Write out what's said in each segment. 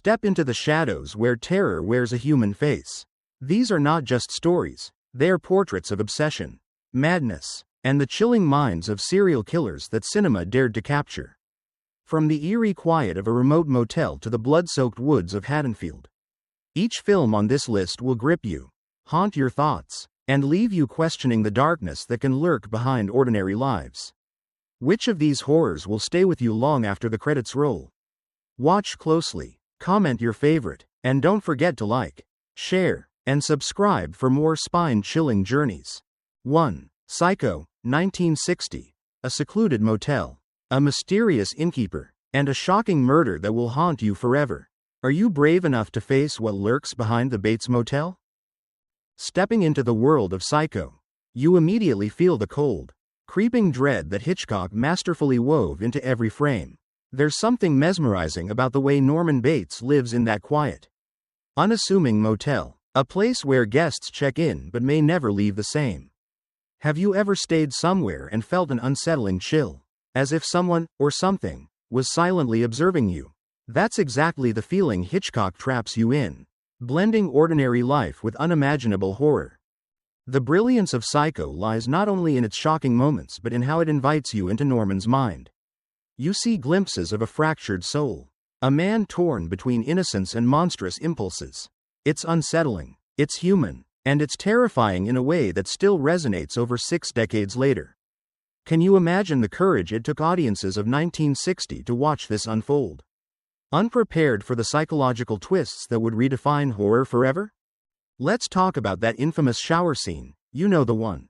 Step into the shadows where terror wears a human face. These are not just stories, they are portraits of obsession, madness, and the chilling minds of serial killers that cinema dared to capture. From the eerie quiet of a remote motel to the blood-soaked woods of Haddonfield, each film on this list will grip you, haunt your thoughts, and leave you questioning the darkness that can lurk behind ordinary lives. Which of these horrors will stay with you long after the credits roll? Watch closely, comment your favorite, and don't forget to like, share, and subscribe for more spine-chilling journeys. 1. Psycho, 1960. A secluded motel, a mysterious innkeeper, and a shocking murder that will haunt you forever. Are you brave enough to face what lurks behind the Bates Motel? Stepping into the world of Psycho, you immediately feel the cold, creeping dread that Hitchcock masterfully wove into every frame. There's something mesmerizing about the way Norman Bates lives in that quiet, unassuming motel, a place where guests check in but may never leave the same. Have you ever stayed somewhere and felt an unsettling chill, as if someone, or something, was silently observing you? That's exactly the feeling Hitchcock traps you in, blending ordinary life with unimaginable horror. The brilliance of Psycho lies not only in its shocking moments but in how it invites you into Norman's mind. You see glimpses of a fractured soul, a man torn between innocence and monstrous impulses. It's unsettling, it's human, and it's terrifying in a way that still resonates over 6 decades later. Can you imagine the courage it took audiences of 1960 to watch this unfold? Unprepared for the psychological twists that would redefine horror forever? Let's talk about that infamous shower scene, you know the one.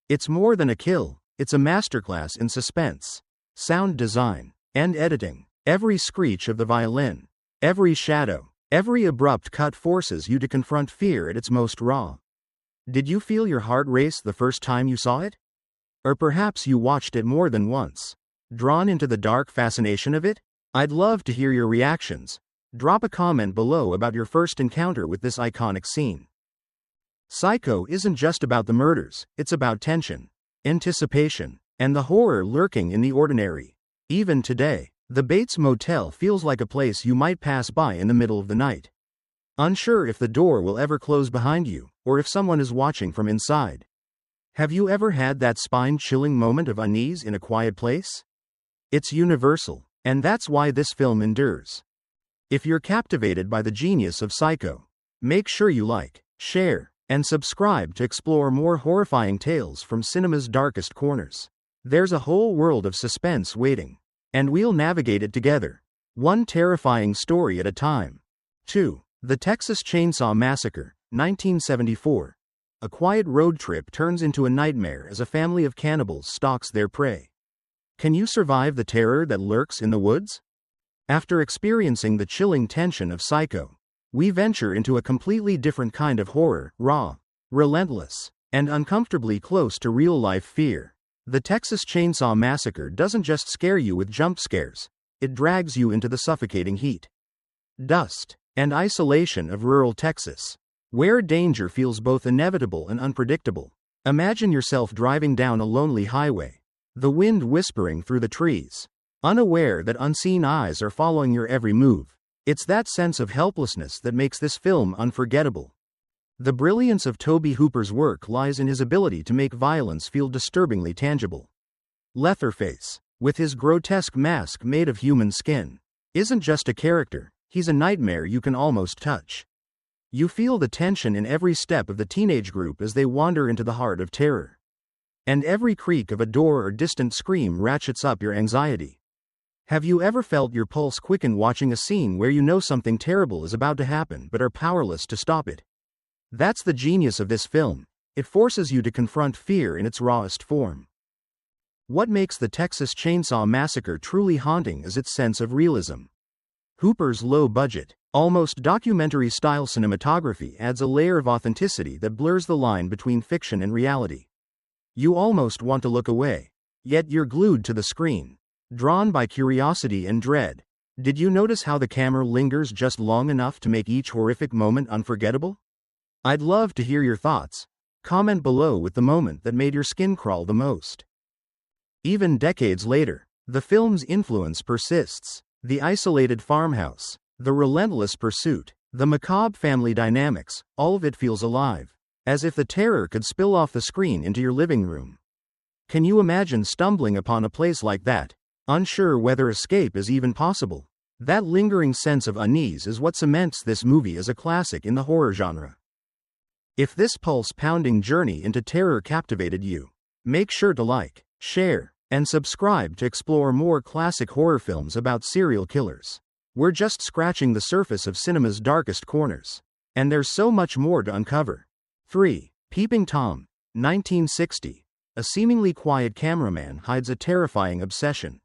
It's more than a kill, it's a masterclass in suspense, sound design, and editing. Every screech of the violin, every shadow, every abrupt cut forces you to confront fear at its most raw. Did you feel your heart race the first time you saw it? Or perhaps you watched it more than once, drawn into the dark fascination of it? I'd love to hear your reactions. Drop a comment below about your first encounter with this iconic scene. Psycho isn't just about the murders, it's about tension, anticipation, and the horror lurking in the ordinary. Even today, the Bates Motel feels like a place you might pass by in the middle of the night, unsure if the door will ever close behind you, or if someone is watching from inside. Have you ever had that spine-chilling moment of unease in a quiet place? It's universal, and that's why this film endures. If you're captivated by the genius of Psycho, make sure you like, share, and subscribe to explore more horrifying tales from cinema's darkest corners. There's a whole world of suspense waiting, and we'll navigate it together, one terrifying story at a time. 2. The Texas Chainsaw Massacre, 1974. A quiet road trip turns into a nightmare as a family of cannibals stalks their prey. Can you survive the terror that lurks in the woods? After experiencing the chilling tension of Psycho, we venture into a completely different kind of horror, raw, relentless, and uncomfortably close to real-life fear. The Texas Chainsaw Massacre doesn't just scare you with jump scares, it drags you into the suffocating heat, dust, and isolation of rural Texas, where danger feels both inevitable and unpredictable. Imagine yourself driving down a lonely highway, the wind whispering through the trees, unaware that unseen eyes are following your every move. It's that sense of helplessness that makes this film unforgettable. The brilliance of Tobe Hooper's work lies in his ability to make violence feel disturbingly tangible. Leatherface, with his grotesque mask made of human skin, isn't just a character, he's a nightmare you can almost touch. You feel the tension in every step of the teenage group as they wander into the heart of terror. And every creak of a door or distant scream ratchets up your anxiety. Have you ever felt your pulse quicken watching a scene where you know something terrible is about to happen but are powerless to stop it? That's the genius of this film. It forces you to confront fear in its rawest form. What makes the Texas Chainsaw Massacre truly haunting is its sense of realism. Hooper's low-budget, almost documentary-style cinematography adds a layer of authenticity that blurs the line between fiction and reality. You almost want to look away, yet you're glued to the screen, drawn by curiosity and dread. Did you notice how the camera lingers just long enough to make each horrific moment unforgettable? I'd love to hear your thoughts. Comment below with the moment that made your skin crawl the most. Even decades later, the film's influence persists. The isolated farmhouse, The relentless pursuit, the macabre family dynamics, all of it feels alive, as if the terror could spill off the screen into your living room. Can you imagine stumbling upon a place like that, unsure whether escape is even possible? That lingering sense of unease is what cements this movie as a classic in the horror genre. If this pulse-pounding journey into terror captivated you, make sure to like, share, and subscribe to explore more classic horror films about serial killers. We're just scratching the surface of cinema's darkest corners, and there's so much more to uncover. 3. Peeping Tom, 1960. A seemingly quiet cameraman hides a terrifying obsession,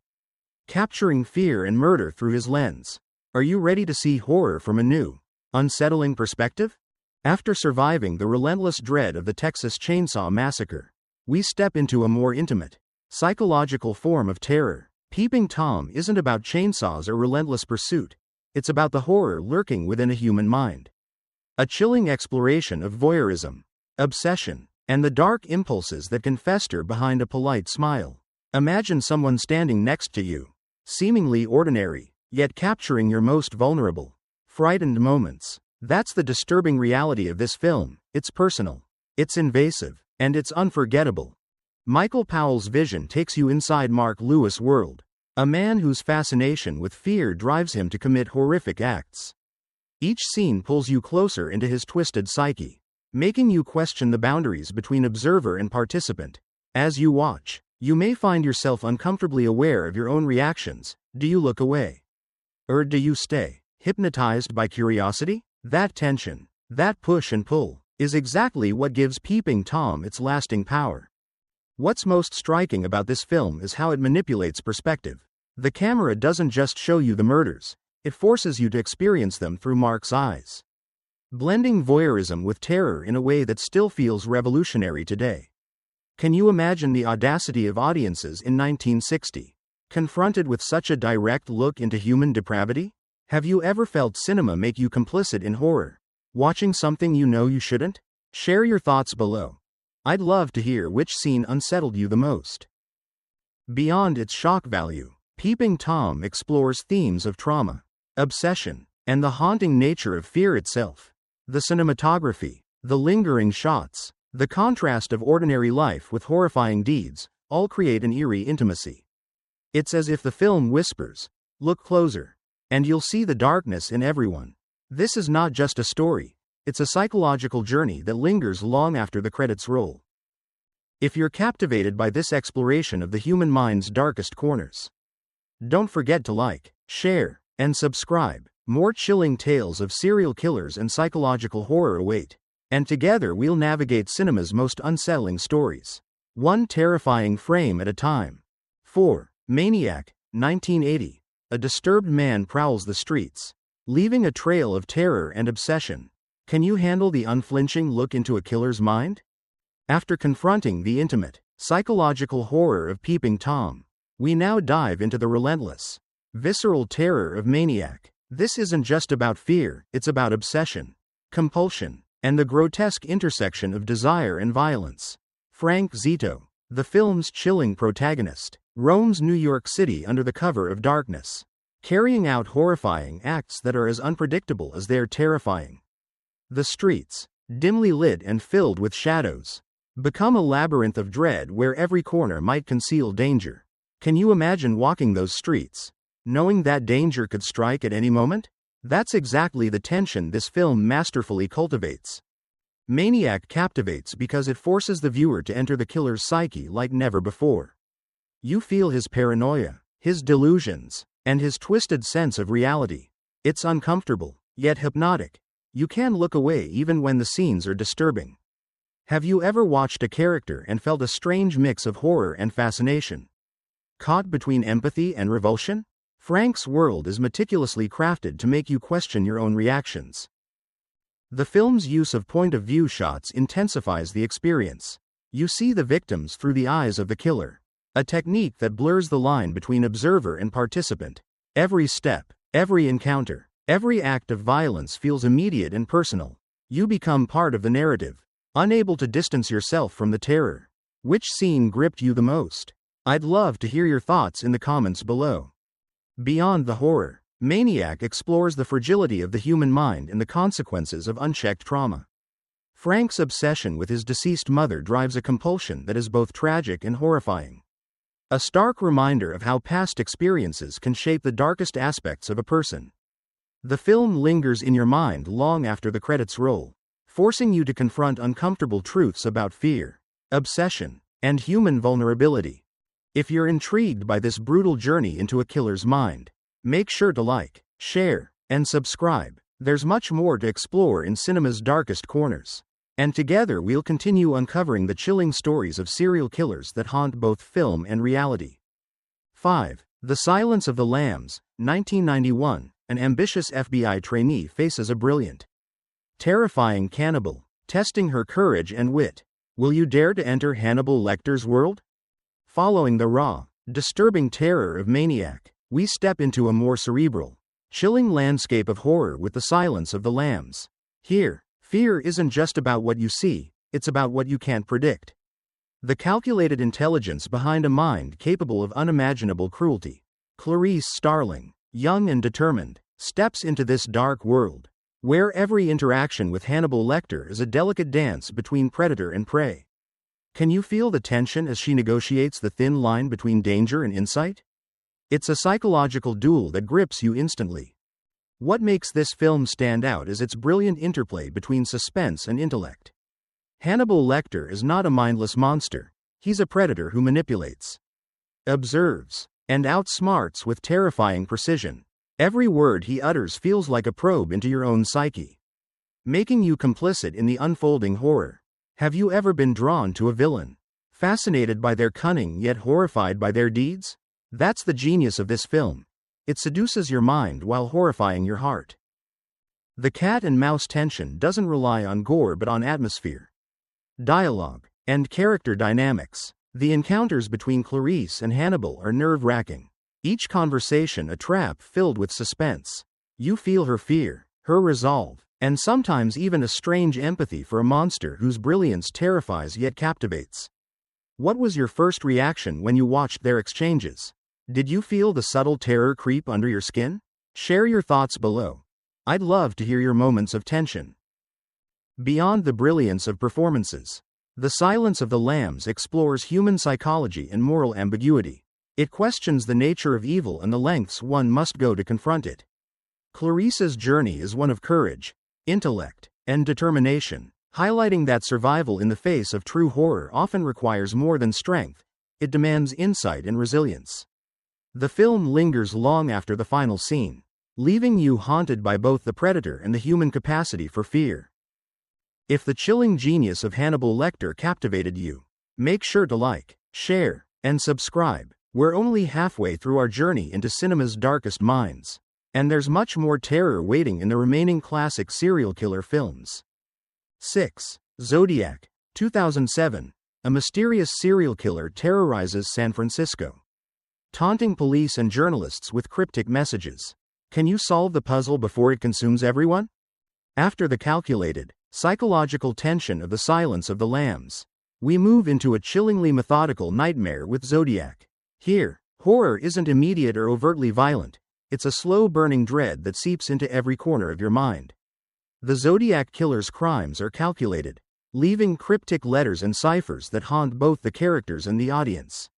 capturing fear and murder through his lens. Are you ready to see horror from a new, unsettling perspective? After surviving the relentless dread of the Texas Chainsaw Massacre, we step into a more intimate, psychological form of terror. Peeping Tom isn't about chainsaws or relentless pursuit, it's about the horror lurking within a human mind. A chilling exploration of voyeurism, obsession, and the dark impulses that can fester behind a polite smile. Imagine someone standing next to you, seemingly ordinary, yet capturing your most vulnerable, frightened moments. That's the disturbing reality of this film. It's personal, it's invasive, and it's unforgettable. Michael Powell's vision takes you inside Mark Lewis' world, a man whose fascination with fear drives him to commit horrific acts. Each scene pulls you closer into his twisted psyche, making you question the boundaries between observer and participant. As you watch, you may find yourself uncomfortably aware of your own reactions. Do you look away? Or do you stay, hypnotized by curiosity? That tension, that push and pull, is exactly what gives Peeping Tom its lasting power. What's most striking about this film is how it manipulates perspective. The camera doesn't just show you the murders, it forces you to experience them through Mark's eyes, blending voyeurism with terror in a way that still feels revolutionary today. Can you imagine the audacity of audiences in 1960, confronted with such a direct look into human depravity? Have you ever felt cinema make you complicit in horror, watching something you know you shouldn't? Share your thoughts below. I'd love to hear which scene unsettled you the most. Beyond its shock value, Peeping Tom explores themes of trauma, obsession, and the haunting nature of fear itself. The cinematography, the lingering shots, the contrast of ordinary life with horrifying deeds, all create an eerie intimacy. It's as if the film whispers, "Look closer, and you'll see the darkness in everyone." This is not just a story, it's a psychological journey that lingers long after the credits roll. If you're captivated by this exploration of the human mind's darkest corners, don't forget to like, share, and subscribe. More chilling tales of serial killers and psychological horror await, and together we'll navigate cinema's most unsettling stories, one terrifying frame at a time. 4. Maniac, 1980. A disturbed man prowls the streets, leaving a trail of terror and obsession. Can you handle the unflinching look into a killer's mind? After confronting the intimate, psychological horror of Peeping Tom, we now dive into the relentless, visceral terror of Maniac. This isn't just about fear, it's about obsession, compulsion, and the grotesque intersection of desire and violence. Frank Zito, the film's chilling protagonist, roams New York City under the cover of darkness, carrying out horrifying acts that are as unpredictable as they're terrifying. The streets, dimly lit and filled with shadows, become a labyrinth of dread where every corner might conceal danger. Can you imagine walking those streets, knowing that danger could strike at any moment? That's exactly the tension this film masterfully cultivates. Maniac captivates because it forces the viewer to enter the killer's psyche like never before. You feel his paranoia, his delusions, and his twisted sense of reality. It's uncomfortable, yet hypnotic. You can't look away even when the scenes are disturbing. Have you ever watched a character and felt a strange mix of horror and fascination, caught between empathy and revulsion? Frank's world is meticulously crafted to make you question your own reactions. The film's use of point-of-view shots intensifies the experience. You see the victims through the eyes of the killer, a technique that blurs the line between observer and participant. Every step, every encounter, every act of violence feels immediate and personal. You become part of the narrative, unable to distance yourself from the terror. Which scene gripped you the most? I'd love to hear your thoughts in the comments below. Beyond the horror, Maniac explores the fragility of the human mind and the consequences of unchecked trauma. Frank's obsession with his deceased mother drives a compulsion that is both tragic and horrifying. A stark reminder of how past experiences can shape the darkest aspects of a person. The film lingers in your mind long after the credits roll, forcing you to confront uncomfortable truths about fear, obsession, and human vulnerability. If you're intrigued by this brutal journey into a killer's mind, make sure to like, share, and subscribe. There's much more to explore in cinema's darkest corners. And together we'll continue uncovering the chilling stories of serial killers that haunt both film and reality. 5. The Silence of the Lambs, 1991. An ambitious FBI trainee faces a brilliant, terrifying cannibal, testing her courage and wit. Will you dare to enter Hannibal Lecter's world? Following the raw, disturbing terror of Maniac, we step into a more cerebral, chilling landscape of horror with The Silence of the Lambs. Here, fear isn't just about what you see, it's about what you can't predict. The calculated intelligence behind a mind capable of unimaginable cruelty. Clarice Starling, young and determined, steps into this dark world, where every interaction with Hannibal Lecter is a delicate dance between predator and prey. Can you feel the tension as she negotiates the thin line between danger and insight? It's a psychological duel that grips you instantly. What makes this film stand out is its brilliant interplay between suspense and intellect. Hannibal Lecter is not a mindless monster, he's a predator who manipulates, observes, and outsmarts with terrifying precision. Every word he utters feels like a probe into your own psyche, making you complicit in the unfolding horror. Have you ever been drawn to a villain, fascinated by their cunning yet horrified by their deeds? That's the genius of this film. It seduces your mind while horrifying your heart. The cat and mouse tension doesn't rely on gore but on atmosphere, dialogue, and character dynamics. The encounters between Clarice and Hannibal are nerve-wracking. Each conversation a trap filled with suspense. You feel her fear, her resolve, and sometimes even a strange empathy for a monster whose brilliance terrifies yet captivates. What was your first reaction when you watched their exchanges? Did you feel the subtle terror creep under your skin? Share your thoughts below. I'd love to hear your moments of tension. Beyond the brilliance of performances, The Silence of the Lambs explores human psychology and moral ambiguity. It questions the nature of evil and the lengths one must go to confront it. Clarice's journey is one of courage, intellect, and determination, highlighting that survival in the face of true horror often requires more than strength. It demands insight and resilience. The film lingers long after the final scene, leaving you haunted by both the predator and the human capacity for fear. If the chilling genius of Hannibal Lecter captivated you, make sure to like, share, and subscribe. We're only halfway through our journey into cinema's darkest minds, and there's much more terror waiting in the remaining classic serial killer films. 6. Zodiac, 2007. A mysterious serial killer terrorizes San Francisco, taunting police and journalists with cryptic messages. Can you solve the puzzle before it consumes everyone? After the calculated, psychological tension of The Silence of the Lambs, we move into a chillingly methodical nightmare with Zodiac. Here, horror isn't immediate or overtly violent, it's a slow-burning dread that seeps into every corner of your mind. The Zodiac killer's crimes are calculated, leaving cryptic letters and ciphers that haunt both the characters and the audience.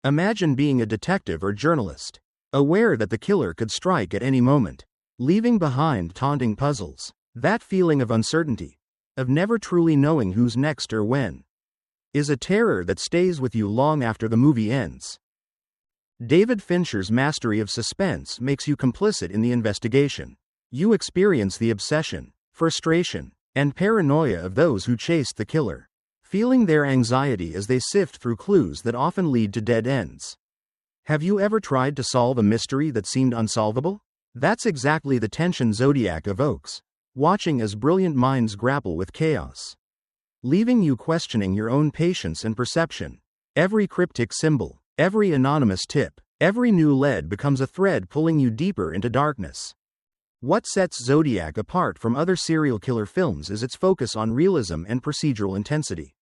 Imagine being a detective or journalist, aware that the killer could strike at any moment, leaving behind taunting puzzles. That feeling of uncertainty, of never truly knowing who's next or when, is a terror that stays with you long after the movie ends. David Fincher's mastery of suspense makes you complicit in the investigation. You experience the obsession, frustration, and paranoia of those who chased the killer, feeling their anxiety as they sift through clues that often lead to dead ends. Have you ever tried to solve a mystery that seemed unsolvable? That's exactly the tension Zodiac evokes, watching as brilliant minds grapple with chaos, leaving you questioning your own patience and perception. Every cryptic symbol, every anonymous tip, every new lead becomes a thread pulling you deeper into darkness. What sets Zodiac apart from other serial killer films is its focus on realism and procedural intensity.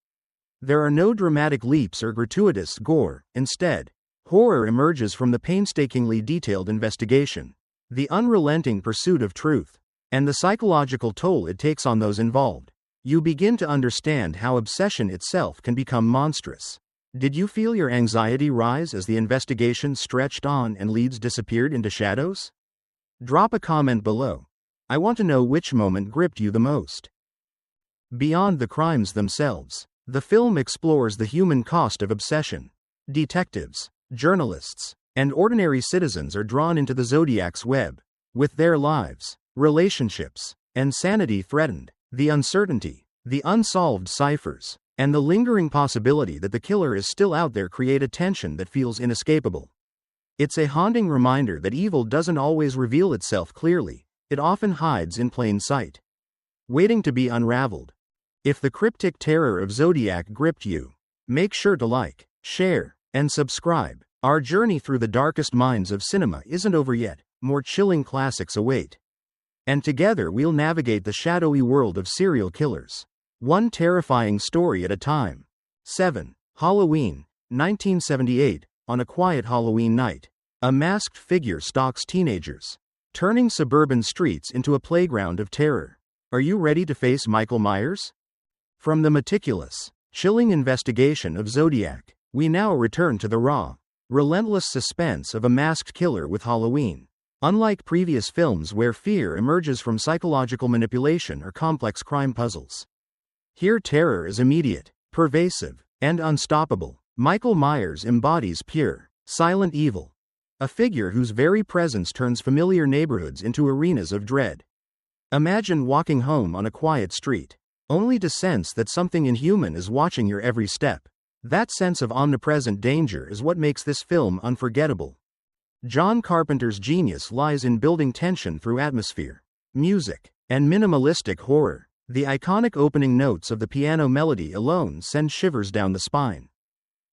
There are no dramatic leaps or gratuitous gore. Instead, horror emerges from the painstakingly detailed investigation, the unrelenting pursuit of truth, and the psychological toll it takes on those involved, you begin to understand how obsession itself can become monstrous. Did you feel your anxiety rise as the investigation stretched on and leads disappeared into shadows? Drop a comment below. I want to know which moment gripped you the most. Beyond the crimes themselves, the film explores the human cost of obsession. Detectives, journalists, and ordinary citizens are drawn into the Zodiac's web, with their lives, relationships, and sanity threatened. The uncertainty, the unsolved ciphers, and the lingering possibility that the killer is still out there create a tension that feels inescapable. It's a haunting reminder that evil doesn't always reveal itself clearly, it often hides in plain sight, waiting to be unraveled. If the cryptic terror of Zodiac gripped you, make sure to like, share, and subscribe. Our journey through the darkest minds of cinema isn't over yet, more chilling classics await. And together we'll navigate the shadowy world of serial killers, one terrifying story at a time. 7. Halloween, 1978. On a quiet Halloween night, a masked figure stalks teenagers, turning suburban streets into a playground of terror. Are you ready to face Michael Myers? From the meticulous, chilling investigation of Zodiac, we now return to the raw, relentless suspense of a masked killer with Halloween. Unlike previous films where fear emerges from psychological manipulation or complex crime puzzles, here terror is immediate, pervasive, and unstoppable. Michael Myers embodies pure, silent evil, a figure whose very presence turns familiar neighborhoods into arenas of dread. Imagine walking home on a quiet street, only to sense that something inhuman is watching your every step. That sense of omnipresent danger is what makes this film unforgettable. John Carpenter's genius lies in building tension through atmosphere, music, and minimalistic horror. The iconic opening notes of the piano melody alone send shivers down the spine,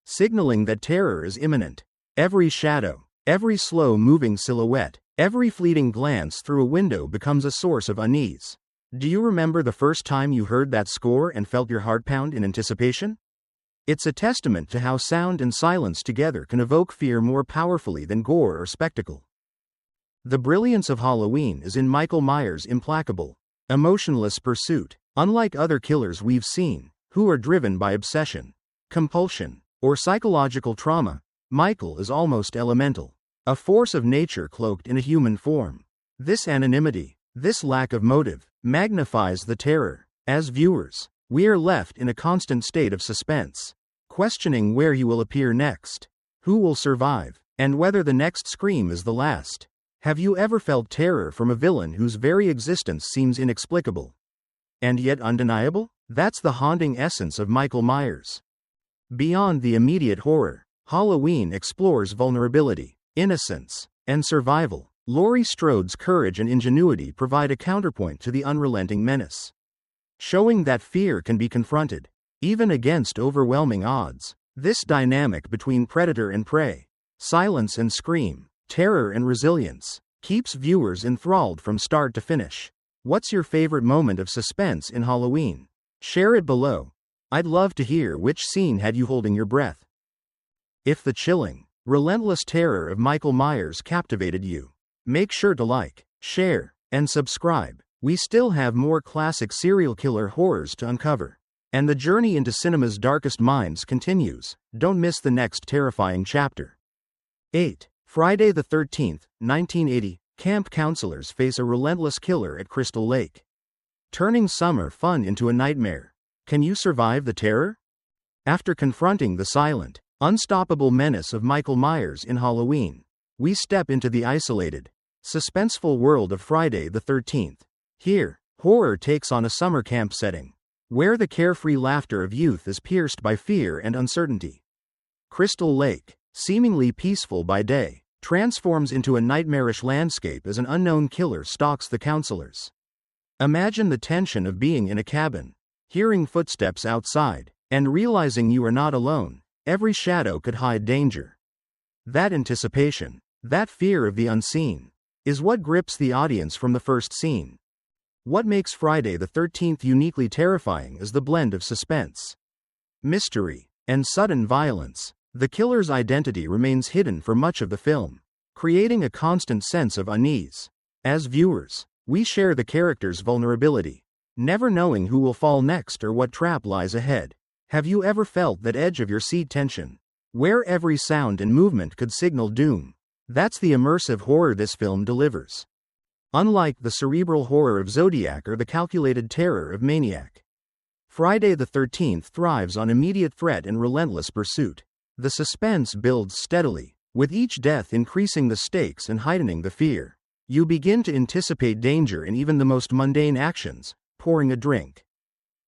signaling that terror is imminent. Every shadow, every slow-moving silhouette, every fleeting glance through a window becomes a source of unease. Do you remember the first time you heard that score and felt your heart pound in anticipation? It's a testament to how sound and silence together can evoke fear more powerfully than gore or spectacle. The brilliance of Halloween is in Michael Myers' implacable, emotionless pursuit. Unlike other killers we've seen, who are driven by obsession, compulsion, or psychological trauma, Michael is almost elemental, a force of nature cloaked in a human form. This anonymity, this lack of motive, magnifies the terror. As viewers, we are left in a constant state of suspense, questioning where he will appear next, who will survive, and whether the next scream is the last. Have you ever felt terror from a villain whose very existence seems inexplicable, and yet undeniable? That's the haunting essence of Michael Myers. Beyond the immediate horror, Halloween explores vulnerability, innocence, and survival. Laurie Strode's courage and ingenuity provide a counterpoint to the unrelenting menace, showing that fear can be confronted, even against overwhelming odds. This dynamic between predator and prey, silence and scream, terror and resilience, keeps viewers enthralled from start to finish. What's your favorite moment of suspense in Halloween? Share it below. I'd love to hear which scene had you holding your breath. If the chilling, relentless terror of Michael Myers captivated you, make sure to like, share, and subscribe. We still have more classic serial killer horrors to uncover, and the journey into cinema's darkest minds continues. Don't miss the next terrifying chapter. 8. Friday the 13th, 1980. Camp counselors face a relentless killer at Crystal Lake, turning summer fun into a nightmare. Can you survive the terror? After confronting the silent, unstoppable menace of Michael Myers in Halloween, we step into the isolated, suspenseful world of Friday the 13th. Here, horror takes on a summer camp setting, where the carefree laughter of youth is pierced by fear and uncertainty. Crystal Lake, seemingly peaceful by day, transforms into a nightmarish landscape as an unknown killer stalks the counselors. Imagine the tension of being in a cabin, hearing footsteps outside, and realizing you are not alone. Every shadow could hide danger. That anticipation, that fear of the unseen, is what grips the audience from the first scene. What makes Friday the 13th uniquely terrifying is the blend of suspense, mystery, and sudden violence. The killer's identity remains hidden for much of the film, creating a constant sense of unease. As viewers, we share the character's vulnerability, never knowing who will fall next or what trap lies ahead. Have you ever felt that edge of your seat tension, where every sound and movement could signal doom? That's the immersive horror this film delivers. Unlike the cerebral horror of Zodiac or the calculated terror of Maniac, Friday the 13th thrives on immediate threat and relentless pursuit. The suspense builds steadily, with each death increasing the stakes and heightening the fear. You begin to anticipate danger in even the most mundane actions. Pouring a drink,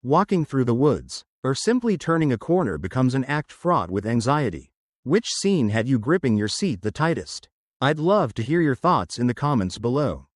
walking through the woods, or simply turning a corner becomes an act fraught with anxiety. Which scene had you gripping your seat the tightest? I'd love to hear your thoughts in the comments below.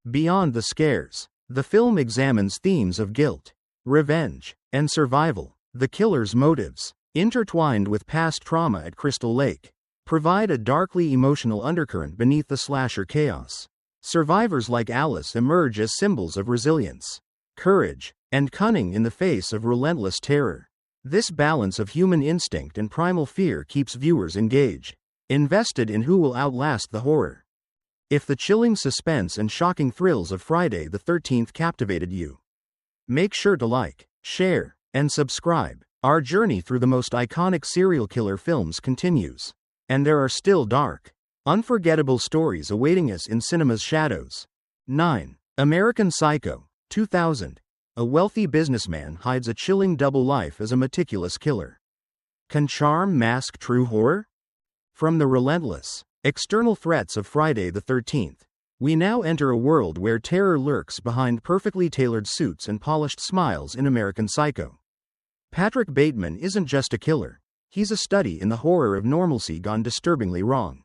Beyond the scares, the film examines themes of guilt, revenge, and survival. The killer's motives, intertwined with past trauma at Crystal Lake, provide a darkly emotional undercurrent beneath the slasher chaos. Survivors like Alice emerge as symbols of resilience, courage, and cunning in the face of relentless terror. This balance of human instinct and primal fear keeps viewers engaged, invested in who will outlast the horror. If the chilling suspense and shocking thrills of Friday the 13th captivated you, make sure to like, share, and subscribe. Our journey through the most iconic serial killer films continues, and there are still dark, unforgettable stories awaiting us in cinema's shadows. 9. American Psycho, 2000. A wealthy businessman hides a chilling double life as a meticulous killer. Can charm mask true horror? From the relentless, external threats of Friday the 13th, we now enter a world where terror lurks behind perfectly tailored suits and polished smiles in American Psycho. Patrick Bateman isn't just a killer, he's a study in the horror of normalcy gone disturbingly wrong.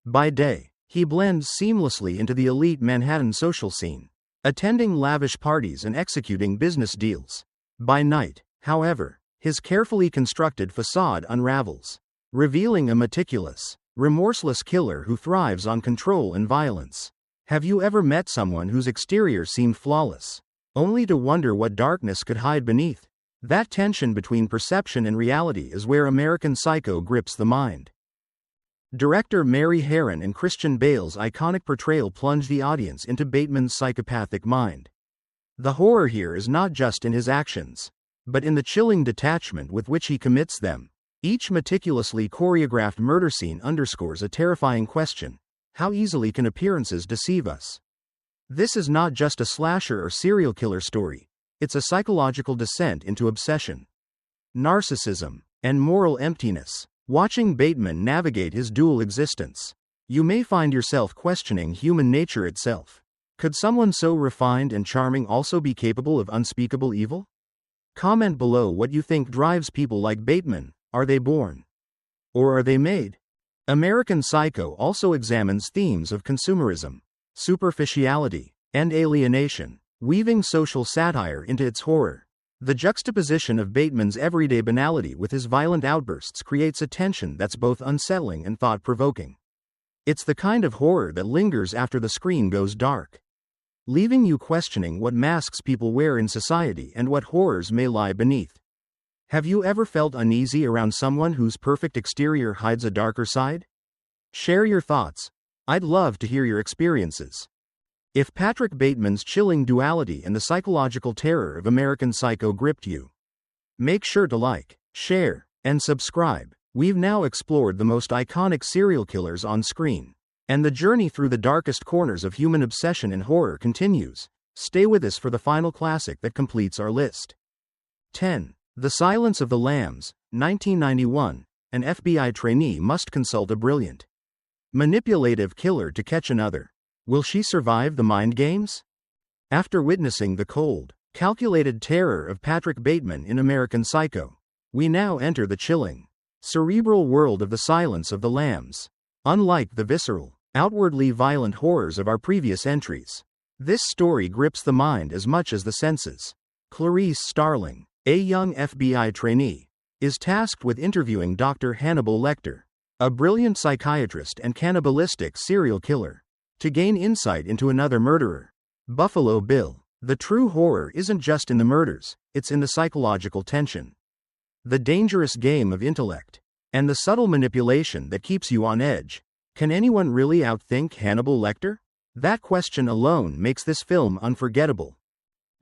By day, he blends seamlessly into the elite Manhattan social scene, attending lavish parties and executing business deals. By night, however, his carefully constructed facade unravels, revealing a meticulous, remorseless killer who thrives on control and violence. Have you ever met someone whose exterior seemed flawless, only to wonder what darkness could hide beneath? That tension between perception and reality is where American Psycho grips the mind. Director Mary Harron and Christian Bale's iconic portrayal plunge the audience into Bateman's psychopathic mind. The horror here is not just in his actions, but in the chilling detachment with which he commits them. Each meticulously choreographed murder scene underscores a terrifying question: how easily can appearances deceive us? This is not just a slasher or serial killer story, it's a psychological descent into obsession, narcissism, and moral emptiness. Watching Bateman navigate his dual existence, you may find yourself questioning human nature itself. Could someone so refined and charming also be capable of unspeakable evil? Comment below what you think drives people like Bateman. Are they born? Or are they made? American Psycho also examines themes of consumerism, superficiality, and alienation, weaving social satire into its horror. The juxtaposition of Bateman's everyday banality with his violent outbursts creates a tension that's both unsettling and thought-provoking. It's the kind of horror that lingers after the screen goes dark, leaving you questioning what masks people wear in society and what horrors may lie beneath. Have you ever felt uneasy around someone whose perfect exterior hides a darker side? Share your thoughts. I'd love to hear your experiences. If Patrick Bateman's chilling duality and the psychological terror of American Psycho gripped you, make sure to like, share, and subscribe. We've now explored the most iconic serial killers on screen, and the journey through the darkest corners of human obsession and horror continues. Stay with us for the final classic that completes our list. 10. The Silence of the Lambs, 1991. An FBI trainee must consult a brilliant, manipulative killer to catch another. Will she survive the mind games? After witnessing the cold, calculated terror of Patrick Bateman in American Psycho, we now enter the chilling, cerebral world of The Silence of the Lambs. Unlike the visceral, outwardly violent horrors of our previous entries, this story grips the mind as much as the senses. Clarice Starling, a young FBI trainee, is tasked with interviewing Dr. Hannibal Lecter, a brilliant psychiatrist and cannibalistic serial killer, to gain insight into another murderer, Buffalo Bill. The true horror isn't just in the murders, it's in the psychological tension, the dangerous game of intellect, and the subtle manipulation that keeps you on edge. Can anyone really outthink Hannibal Lecter? That question alone makes this film unforgettable.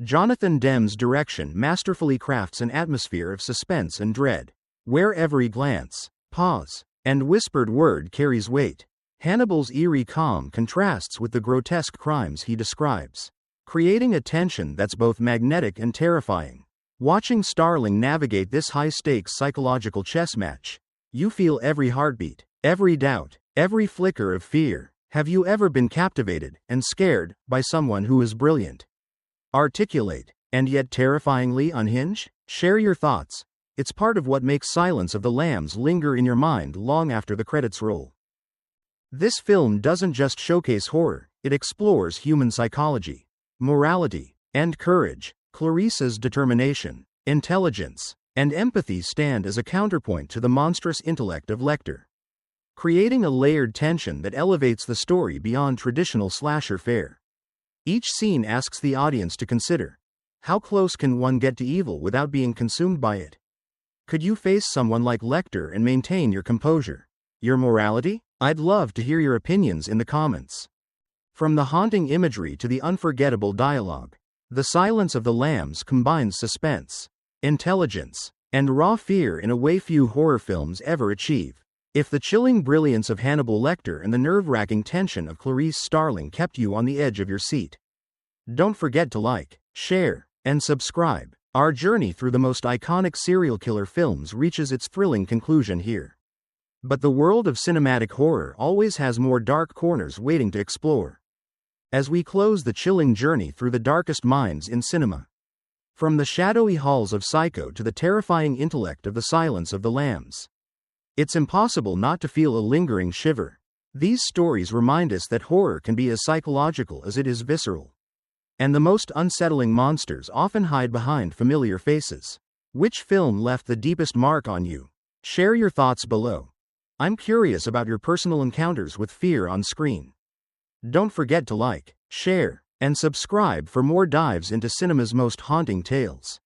Jonathan Demme's direction masterfully crafts an atmosphere of suspense and dread, where every glance, pause, and whispered word carries weight. Hannibal's eerie calm contrasts with the grotesque crimes he describes, creating a tension that's both magnetic and terrifying. Watching Starling navigate this high-stakes psychological chess match, you feel every heartbeat, every doubt, every flicker of fear. Have you ever been captivated and scared by someone who is brilliant, articulate, and yet terrifyingly unhinged? Share your thoughts. It's part of what makes Silence of the Lambs linger in your mind long after the credits roll. This film doesn't just showcase horror, it explores human psychology, morality, and courage. Clarice's determination, intelligence, and empathy stand as a counterpoint to the monstrous intellect of Lecter, creating a layered tension that elevates the story beyond traditional slasher fare. Each scene asks the audience to consider, how close can one get to evil without being consumed by it? Could you face someone like Lecter and maintain your composure, your morality? I'd love to hear your opinions in the comments. From the haunting imagery to the unforgettable dialogue, The Silence of the Lambs combines suspense, intelligence, and raw fear in a way few horror films ever achieve. If the chilling brilliance of Hannibal Lecter and the nerve-wracking tension of Clarice Starling kept you on the edge of your seat, don't forget to like, share, and subscribe. Our journey through the most iconic serial killer films reaches its thrilling conclusion here. But the world of cinematic horror always has more dark corners waiting to explore. As we close the chilling journey through the darkest minds in cinema, from the shadowy halls of Psycho to the terrifying intellect of The Silence of the Lambs, it's impossible not to feel a lingering shiver. These stories remind us that horror can be as psychological as it is visceral, and the most unsettling monsters often hide behind familiar faces. Which film left the deepest mark on you? Share your thoughts below. I'm curious about your personal encounters with fear on screen. Don't forget to like, share, and subscribe for more dives into cinema's most haunting tales.